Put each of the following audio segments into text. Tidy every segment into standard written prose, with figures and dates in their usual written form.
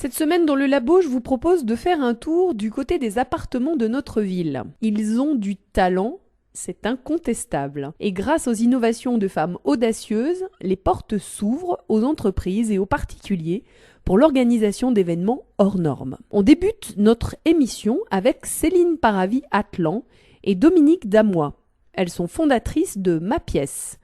Cette semaine dans le labo, je vous propose de faire un tour du côté des appartements de notre ville. Ils ont du talent, c'est incontestable. Et grâce aux innovations de femmes audacieuses, les portes s'ouvrent aux entreprises et aux particuliers pour l'organisation d'événements hors normes. On débute notre émission avec Céline Paravi-Atlan et Dominique Damois. Elles sont fondatrices de Ma Pièce.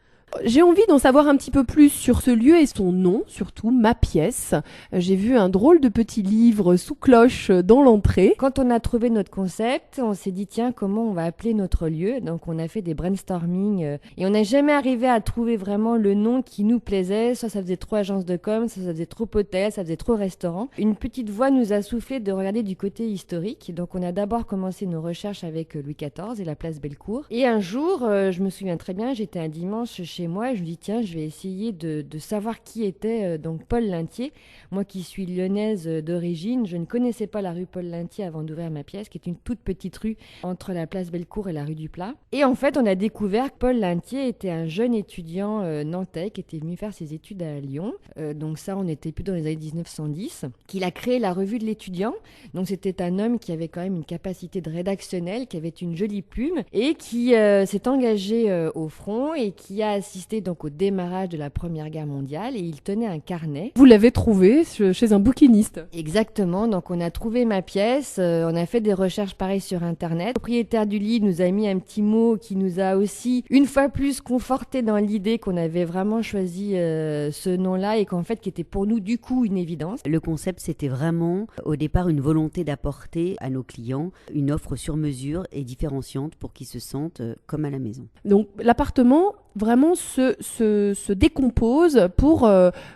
J'ai envie d'en savoir un petit peu plus sur ce lieu et son nom, surtout Ma Pièce. J'ai vu un drôle de petit livre sous cloche dans l'entrée. Quand on a trouvé notre concept, on s'est dit tiens, comment on va appeler notre lieu? Donc on a fait des brainstorming et on n'a jamais arrivé à trouver vraiment le nom qui nous plaisait. Soit ça faisait trop agence de com, soit ça faisait trop hôtel, ça faisait trop restaurant. Une petite voix nous a soufflé de regarder du côté historique. Donc on a d'abord commencé nos recherches avec Louis XIV et la place Bellecour. Et un jour, je me souviens très bien, j'étais un dimanche chez moi et je me dis tiens, je vais essayer de savoir qui était donc Paul Lintier. Moi qui suis lyonnaise d'origine, je ne connaissais pas la rue Paul Lintier avant d'ouvrir Ma Pièce, qui est une toute petite rue entre la place Bellecour et la rue du Plat. Et en fait, on a découvert que Paul Lintier était un jeune étudiant nantais qui était venu faire ses études à Lyon. Donc ça, on était plus dans les années 1910, qu'il a créé la revue de l'étudiant. Donc c'était un homme qui avait quand même une capacité de rédactionnel, qui avait une jolie plume et qui s'est engagé au front et qui a assisté donc au démarrage de la Première Guerre mondiale et il tenait un carnet. Vous l'avez trouvé chez un bouquiniste. Exactement, donc on a trouvé Ma Pièce, on a fait des recherches pareilles sur internet. Le propriétaire du lit nous a mis un petit mot qui nous a aussi une fois plus conforté dans l'idée qu'on avait vraiment choisi ce nom-là et qu'en fait qui était pour nous du coup une évidence. Le concept, c'était vraiment au départ une volonté d'apporter à nos clients une offre sur mesure et différenciante pour qu'ils se sentent comme à la maison. Donc l'appartement vraiment se décompose pour,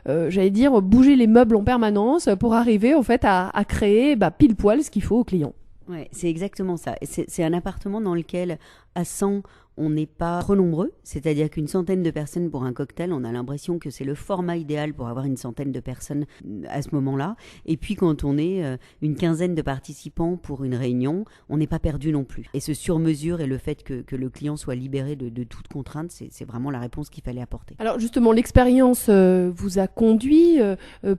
j'allais dire, bouger les meubles en permanence pour arriver en fait à créer pile poil ce qu'il faut aux clients. Ouais, c'est exactement ça. C'est un appartement dans lequel, à 100, on n'est pas trop nombreux, c'est-à-dire qu'une centaine de personnes pour un cocktail, on a l'impression que c'est le format idéal pour avoir une centaine de personnes à ce moment-là. Et puis quand on est une quinzaine de participants pour une réunion, on n'est pas perdu non plus. Et ce sur-mesure et le fait que le client soit libéré de toute contrainte, c'est vraiment la réponse qu'il fallait apporter. Alors justement, l'expérience vous a conduit.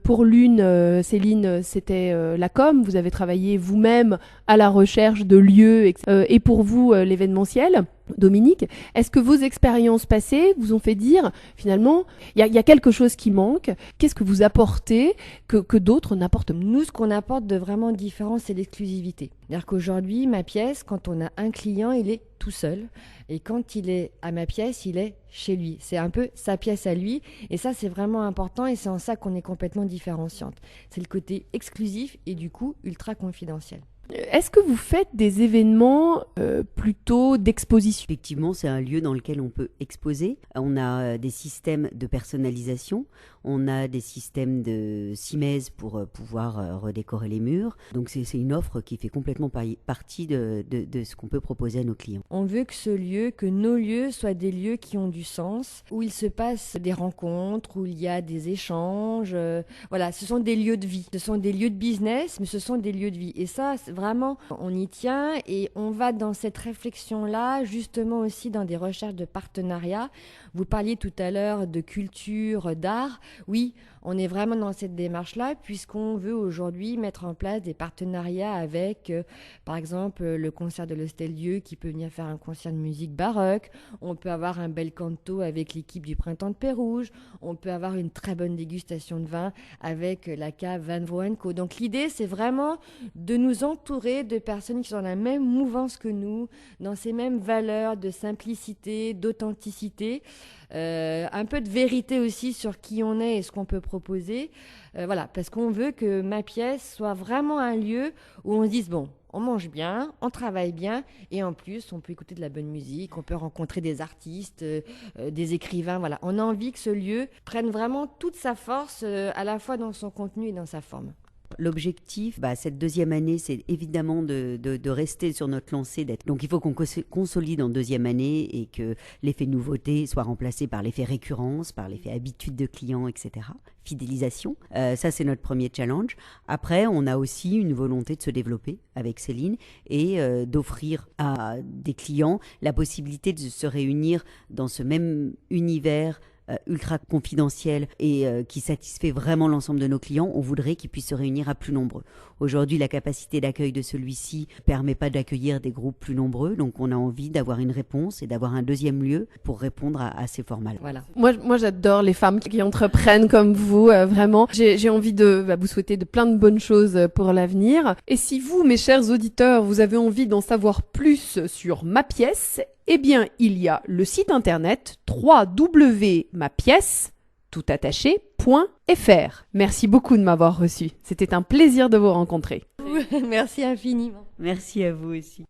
Pour l'une, Céline, c'était la com. Vous avez travaillé vous-même à la recherche de lieux et pour vous, l'événementiel. Dominique, est-ce que vos expériences passées vous ont fait dire, finalement, il y a quelque chose qui manque? Qu'est-ce que vous apportez que d'autres n'apportent pas? Nous, ce qu'on apporte de vraiment différent, c'est l'exclusivité. C'est-à-dire qu'aujourd'hui, Ma Pièce, quand on a un client, il est tout seul. Et quand il est à Ma Pièce, il est chez lui. C'est un peu sa pièce à lui. Et ça, c'est vraiment important et c'est en ça qu'on est complètement différenciante. C'est le côté exclusif et du coup, ultra confidentiel. Est-ce que vous faites des événements plutôt d'exposition? Effectivement, c'est un lieu dans lequel on peut exposer. On a des systèmes de personnalisation, on a des systèmes de simèse pour pouvoir redécorer les murs. Donc c'est une offre qui fait complètement partie de ce qu'on peut proposer à nos clients. On veut que nos lieux soient des lieux qui ont du sens, où il se passe des rencontres, où il y a des échanges. Voilà, ce sont des lieux de vie. Ce sont des lieux de business, mais ce sont des lieux de vie. Et ça, vraiment, on y tient et on va dans cette réflexion-là, justement aussi dans des recherches de partenariat. Vous parliez tout à l'heure de culture, d'art. Oui, on est vraiment dans cette démarche-là puisqu'on veut aujourd'hui mettre en place des partenariats avec, par exemple, le concert de l'Hostel-Dieu qui peut venir faire un concert de musique baroque. On peut avoir un bel canto avec l'équipe du Printemps de Pérouge. On peut avoir une très bonne dégustation de vin avec la cave Van Vrouw & Co. Donc l'idée, c'est vraiment de nous entourer de personnes qui sont dans la même mouvance que nous, dans ces mêmes valeurs de simplicité, d'authenticité, un peu de vérité aussi sur qui on est et ce qu'on peut proposer. Voilà, parce qu'on veut que Ma Pièce soit vraiment un lieu où on se dise bon, on mange bien, on travaille bien et en plus on peut écouter de la bonne musique, on peut rencontrer des artistes, des écrivains. Voilà, on a envie que ce lieu prenne vraiment toute sa force à la fois dans son contenu et dans sa forme. L'objectif, cette deuxième année, c'est évidemment de rester sur notre lancée. Donc il faut qu'on consolide en deuxième année et que l'effet nouveauté soit remplacé par l'effet récurrence, par l'effet habitude de client, etc. Fidélisation. Ça, c'est notre premier challenge. Après, on a aussi une volonté de se développer avec Céline et d'offrir à des clients la possibilité de se réunir dans ce même univers ultra confidentiel et qui satisfait vraiment l'ensemble de nos clients, on voudrait qu'ils puissent se réunir à plus nombreux. Aujourd'hui, la capacité d'accueil de celui-ci ne permet pas d'accueillir des groupes plus nombreux, donc on a envie d'avoir une réponse et d'avoir un deuxième lieu pour répondre à ces formats-là. Voilà. Moi, j'adore les femmes qui entreprennent comme vous, vraiment. J'ai envie de vous souhaiter de plein de bonnes choses pour l'avenir. Et si vous, mes chers auditeurs, vous avez envie d'en savoir plus sur Ma Pièce, eh bien, il y a le site internet www.mapièce.fr. Merci beaucoup de m'avoir reçu. C'était un plaisir de vous rencontrer. Merci infiniment. Merci à vous aussi.